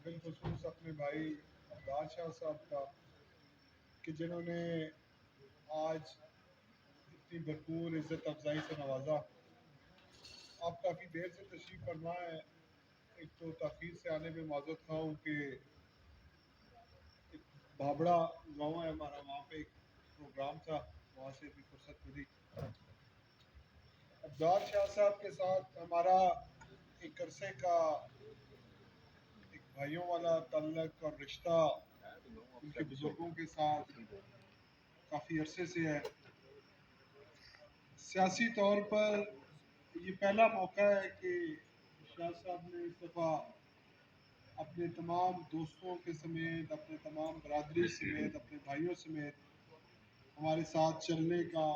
بالخصوص اپنے بھائی عبدال شاہ صاحب کا کہ جنہوں نے آج اتنی بھرپور عزت افزائی سے نوازا. آپ کافی دیر سے تشریف فرما ہے. ایک تو تاخیر سے آنے میں معذرت خواہ ہوں کہ ایک بھابڑا گاؤں ہے ہمارا، وہاں پہ ایک پروگرام تھا، وہاں سے بھی فرصت ملی. عبدال شاہ صاحب کے ساتھ ہمارا ایک عرصے کا ایک بھائیوں والا تعلق اور رشتہ ان کے بزرگوں کے ساتھ کافی عرصے سے ہے. سیاسی طور پر یہ پہلا موقع ہے کہ شاہ صاحب نے اس دفعہ اپنے تمام دوستوں کے سمیت، اپنے تمام برادری سمیت، اپنے بھائیوں سمیت ہمارے ساتھ چلنے کا،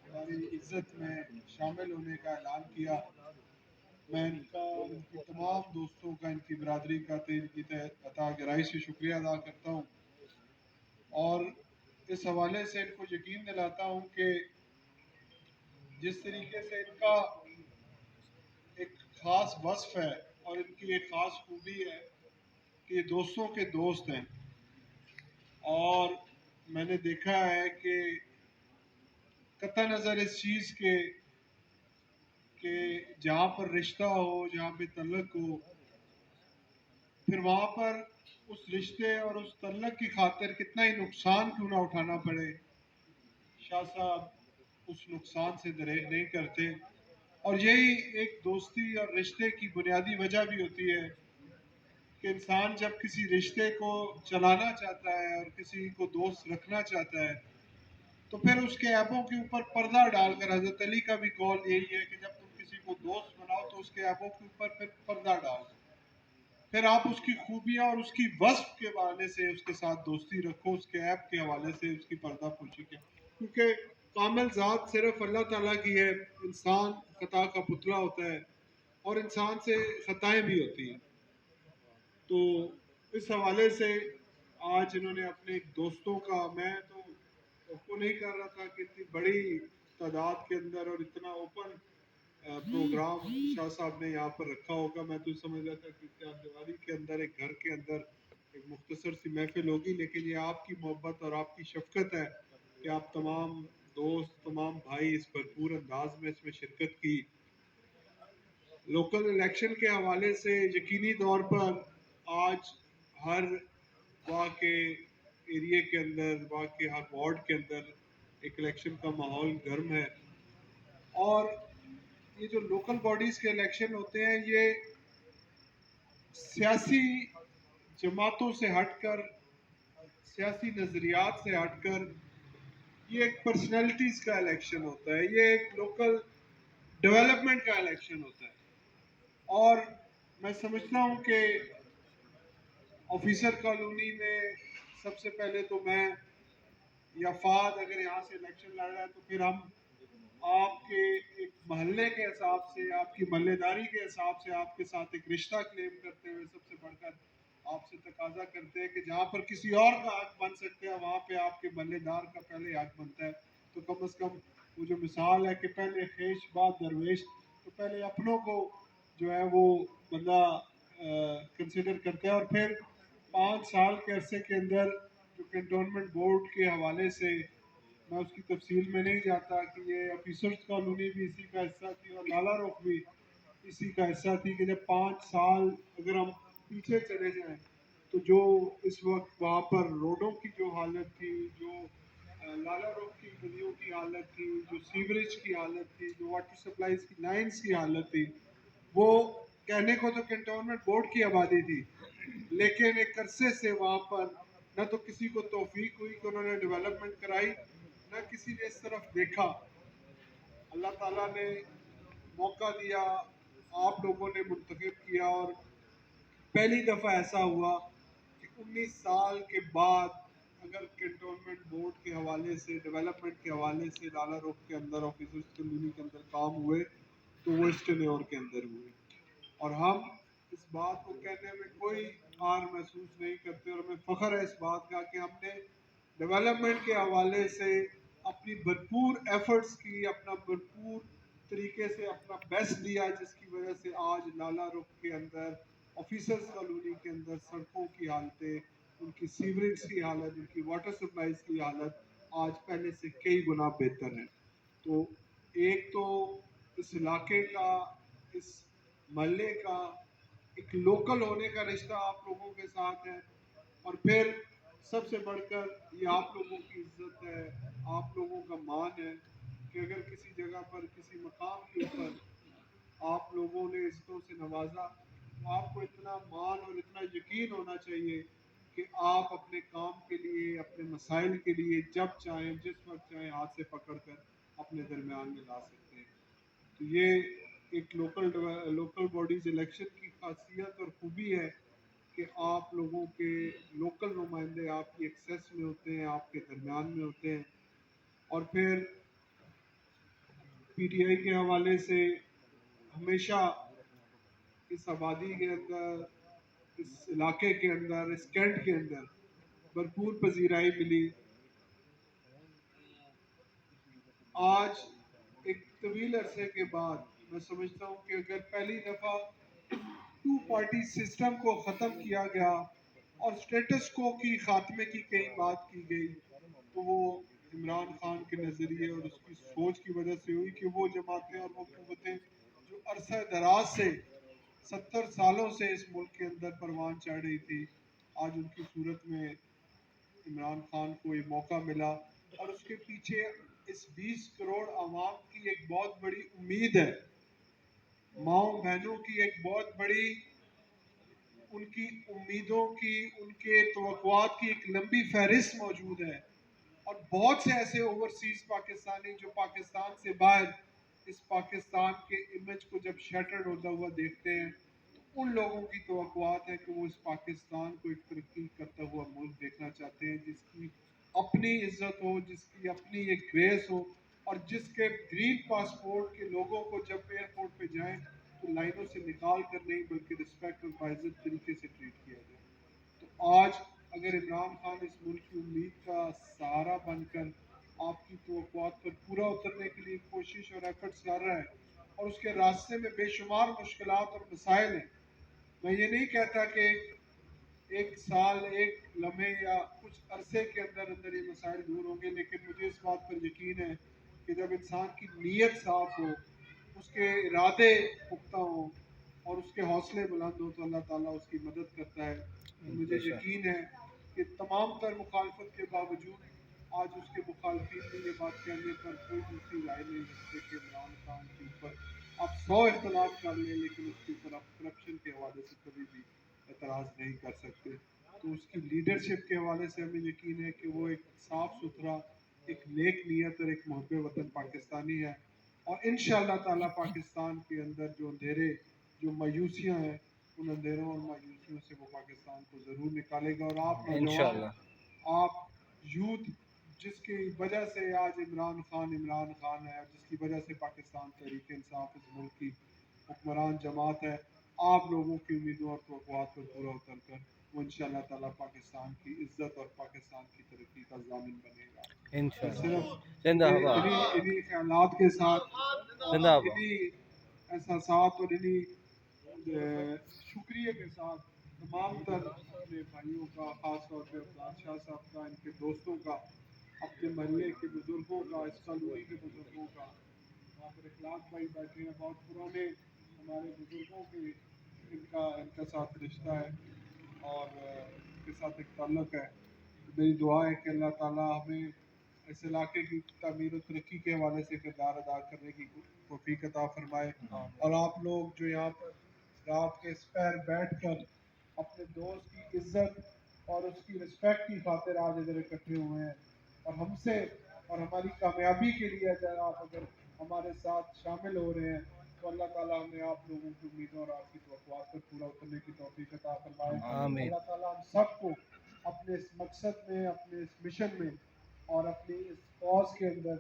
ہماری عزت میں شامل ہونے کا اعلان کیا. میں ان کی تمام دوستوں کا، ان کی برادری کا ان کی عطا گرائی سے شکریہ ادا کرتا ہوں، اور اس حوالے سے ان کو یقین دلاتا ہوں کہ جس طریقے سے ان کا ایک خاص وصف ہے اور ان کی ایک خاص خوبی ہے کہ یہ دوستوں کے دوست ہیں. اور میں نے دیکھا ہے کہ قطع نظر اس چیز کے کہ جہاں پر رشتہ ہو، جہاں پہ تعلق ہو، پھر وہاں پر اس رشتے اور اس تعلق کی خاطر کتنا ہی نقصان کیوں نہ اٹھانا پڑے، شاہ صاحب اس نقصان سے دریغ نہیں کرتے. اور یہی ایک دوستی اور رشتے کی بنیادی وجہ بھی ہوتی ہے کہ انسان جب کسی رشتے کو چلانا چاہتا ہے اور کسی کو دوست رکھنا چاہتا ہے تو پھر اس کے عیبوں کے اوپر پردہ ڈال کر، حضرت علی کا بھی قول یہی ہے کہ جب تم کسی کو دوست بناؤ تو اس کے عیبوں کے اوپر پھر پردہ ڈال دو، پھر آپ اس کی خوبیاں اور اس کی وصف کے حوالے سے اس کے ساتھ دوستی رکھو، اس کے عیب کے حوالے سے اس کی پردہ پوشی کے. کیونکہ کامل ذات صرف اللہ تعالیٰ کی ہے، انسان خطا کا پتلا ہوتا ہے اور انسان سے خطائیں بھی ہوتی ہیں. تو اس حوالے سے آج انہوں نے اپنے دوستوں کا، میں تو وہ نہیں کر رہا تھا کہ اتنی بڑی تعداد کے اندر اور اتنا اوپن پروگرام شاہ صاحب نے یہاں پر رکھا ہوگا. میں تو سمجھ رہا تھا کہ چار دیواری کے اندر، ایک گھر کے اندر ایک مختصر سی محفل ہوگی، لیکن یہ آپ کی محبت اور آپ کی شفقت ہے کہ آپ تمام دوست، تمام بھائی اس بھرپور انداز میں اس میں شرکت کی. لوکل الیکشن کے حوالے سے یقینی طور پر آج ہر واہ کے ایریے کے اندر، واہ کے ہر وارڈ کے اندر ایک الیکشن کا ماحول گرم ہے. اور یہ جو لوکل باڈیز کے الیکشن ہوتے ہیں، یہ سیاسی جماعتوں سے ہٹ کر، سیاسی نظریات سے ہٹ کر، یہ ایک پرسنالٹیز کا الیکشن ہوتا ہے، یہ ایک لوکل ڈیولپمنٹ کا الیکشن ہوتا ہے. اور میں سمجھتا ہوں کہ آفیسر کالونی میں سب سے پہلے تو میں یا فاد اگر یہاں سے الیکشن لڑ رہا ہے تو پھر ہم آپ کے ایک محلے کے حساب سے، آپ کی محلے داری کے حساب سے آپ کے ساتھ ایک رشتہ کلیم کرتے ہوئے سب سے بڑھ کر آپ سے تقاضا کرتے ہیں کہ جہاں پر کسی اور کا حق بن سکتا ہے وہاں پہ آپ کے محلے دار کا پہلے حق بنتا ہے. تو کم از کم وہ جو مثال ہے کہ پہلے خیش بعد درویش، تو پہلے اپنوں کو جو ہے وہ بندہ کنسیڈر کرتا ہے. اور پھر 5 سال کے عرصے کے اندر جو کنٹونمنٹ بورڈ کے حوالے سے، میں اس کی تفصیل میں نہیں جاتا کہ یہ آفیسرز کالونی بھی اسی کا حصہ تھی اور لالا روک بھی اسی کا حصہ تھی، کہ جب 5 سال اگر ہم پیچھے چلے جائیں تو جو اس وقت وہاں پر روڈوں کی جو حالت تھی، جو لالا روک کی گلیوں کی حالت تھی، جو سیوریج کی حالت تھی، جو واٹر سپلائیز کی لائنز کی حالت تھی، وہ کہنے کو تو کنٹونمنٹ بورڈ کی آبادی تھی، لیکن ایک عرصے سے وہاں پر نہ تو کسی کو توفیق ہوئی کہ انہوں نے ڈیولپمنٹ کرائی، نہ کسی نے اس طرف دیکھا. اللہ تعالیٰ نے موقع دیا، آپ لوگوں نے منتخب کیا، اور پہلی دفعہ ایسا ہوا کہ 19 سال کے بعد اگر کنٹونمنٹ بورڈ کے حوالے سے، ڈیولپمنٹ کے حوالے سے لالا روک کے اندر، آفیسرز کالونی کے اندر کام ہوئے تو وہ اس ٹینیور کے اندر ہوئے. اور ہم اس بات کو کہنے میں کوئی آر محسوس نہیں کرتے، اور ہمیں فخر ہے اس بات کا کہ ہم نے ڈیولپمنٹ کے حوالے سے اپنی بھرپور ایفرٹس کی، اپنا بھرپور طریقے سے اپنا بیسٹ دیا، جس کی وجہ سے آج لالا رخ کے اندر آفیسرز کالونی کے اندر سڑکوں کی حالتیں، ان کی سیوریج کی حالت، ان کی واٹر سپلائیز کی حالت آج پہلے سے کئی گنا بہتر ہے۔ تو ایک تو اس علاقے کا، اس محلے کا ایک لوکل ہونے کا رشتہ آپ لوگوں کے ساتھ ہے، اور پھر سب سے بڑھ کر یہ آپ لوگوں کی عزت ہے، آپ لوگوں کا مان ہے کہ اگر کسی جگہ پر کسی مقام کے اوپر آپ لوگوں نے عزتوں سے نوازا تو آپ کو اتنا مان اور اتنا یقین ہونا چاہیے کہ آپ اپنے کام کے لیے، اپنے مسائل کے لیے جب چاہیں جس وقت چاہیں ہاتھ سے پکڑ کر اپنے درمیان میں لا سکتے ہیں۔ تو یہ ایک لوکل باڈیز الیکشن کی خاصیت اور خوبی ہے کہ آپ لوگوں کے لوکل نمائندے آپ کی ایکسیس میں ہوتے ہیں، آپ کے درمیان میں ہوتے ہیں، اور پھر پی ٹی آئی کے حوالے سے ہمیشہ اس آبادی کے اندر، اس علاقے کے اندر، اس کینٹ کے اندر بھرپور پذیرائی ملی۔ آج ایک طویل عرصے کے بعد میں سمجھتا ہوں کہ اگر پہلی دفعہ ٹو پارٹی سسٹم کو ختم کیا گیا اور سٹیٹس کو کی خاتمے کی کئی بات کی گئی تو وہ عمران خان کے نظریے اور اس کی سوچ کی وجہ سے ہوئی کہ وہ جماعتیں اور وہ قوتیں جو عرصہ دراز سے 70 سالوں سے اس ملک کے اندر پروان چڑھ رہی تھی، آج ان کی صورت میں عمران خان کو یہ موقع ملا، اور اس کے پیچھے اس 20 کروڑ عوام کی ایک بہت بڑی امید ہے، ماؤں بہنوں کی ایک بہت بڑی، ان کی امیدوں کی، ان کے توقعات کی ایک لمبی فہرست موجود ہے، اور بہت سے ایسے اوورسیز پاکستانی جو پاکستان سے باہر اس پاکستان کے امیج کو جب شیٹرڈ ہوتا ہوا دیکھتے ہیں تو ان لوگوں کی توقعات ہے کہ وہ اس پاکستان کو ایک ترقی کرتا ہوا ملک دیکھنا چاہتے ہیں، جس کی اپنی عزت ہو، جس کی اپنی ایک گریس ہو، اور جس کے گرین پاسپورٹ کے لوگوں کو جب ایئرپورٹ پہ جائیں تو لائنوں سے نکال کر نہیں بلکہ رسپیکٹ اور باعزت طریقے سے ٹریٹ کیا جائے۔ تو آج اگر عمران خان اس ملک کی امید کا سہارا بن کر آپ کی توقعات پر پورا اترنے کے لیے کوشش اور ایفرٹس کر رہا ہے، اور اس کے راستے میں بے شمار مشکلات اور مسائل ہیں، میں یہ نہیں کہتا کہ ایک سال، ایک لمحے یا کچھ عرصے کے اندر اندر یہ مسائل دور ہوں گے، لیکن مجھے اس بات پر یقین ہے کہ جب انسان کی نیت صاف ہو، اس کے ارادے پختہ ہوں اور اس کے حوصلے بلند ہوں تو اللہ تعالیٰ اس کی مدد کرتا ہے۔ تو مجھے یقین ہے کہ تمام تر مخالفت کے باوجود آج اس کے مخالفین نے یہ بات کہنے پر کوئی دوسری رائے نہیں رکھتے کہ عمران خان کے اوپر آپ 100 اختلاف کر لیں لیکن اس کے اوپر آپ کرپشن کے حوالے سے کبھی بھی اعتراض نہیں کر سکتے۔ تو اس کی لیڈرشپ کے حوالے سے ہمیں یقین ہے کہ وہ ایک صاف ستھرا، ایک نیک نیت اور ایک محب وطن پاکستانی ہے، اور انشاءاللہ تعالیٰ پاکستان کے اندر جو اندھیرے، جو مایوسیاں ہیں، ان اندھیروں اور مایوسیوں سے وہ پاکستان کو ضرور نکالے گا، اور آپ نوجوان، آپ یوتھ، جس کی وجہ سے آج عمران خان ہے، جس کی وجہ سے پاکستان تحریک انصاف اس ملک کی حکمران جماعت ہے، آپ لوگوں کی امیدوں اور توقعات پر پورا اتر کر وہ انشاءاللہ تعالیٰ پاکستان کی عزت اور پاکستان کی ترقی کا ضامن بنے گا۔ میں صرف انہی خیالات کے ساتھ اور انہی احساسات اور انہی شکریہ کے ساتھ تمام تر اپنے بھائیوں کا، خاص طور پہ افضال شاہ صاحب کا، ان کے دوستوں کا، اپنے محلے کے بزرگوں کا، اس کالونی کے بزرگوں کا، وہاں پر اخلاق بھائی بیٹھے ہیں، بہت پرانے ہمارے بزرگوں کے ان کا ساتھ رشتہ ہے اور ان کے ساتھ ایک تعلق ہے۔ میری دعا ہے کہ اللہ تعالیٰ ہمیں اس علاقے کی تعمیر و ترقی کے حوالے سے کردار ادا کرنے کی توفیق عطا فرمائے، اور آپ لوگ جو یہاں پر رات کے سپہر بیٹھ کر اپنے دوست کی عزت اور اس کی رسپیکٹ کی خاطر آج ادھر اکٹھے ہوئے ہیں، اور ہم سے اور ہماری کامیابی کے لیے اگر ہمارے ساتھ شامل ہو رہے ہیں تو اللہ تعالیٰ ہمیں آپ لوگوں کی امیدوں اور آپ کی توقعات پر پورا اترنے کی توفیق عطا فرمائے۔ اللہ تعالیٰ ہم سب کو اپنے اس مقصد میں، اپنے اس مشن میں اور اپنی اس کاز کے اندر،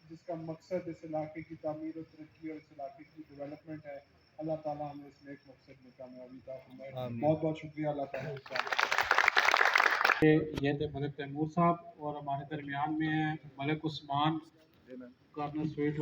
جس کا مقصد اس علاقے کی تعمیر و ترقی اور اس علاقے کی ڈیولپمنٹ ہے، اللہ تعالیٰ ہمیں اس نیک مقصد میں کامیابی عطا فرمائے۔ بہت بہت شکریہ، اللہ تعالیٰ۔ یہ تھے ملک تیمور صاحب، اور ہمارے درمیان میں ہیں ملک عثمان، گورنر سویٹ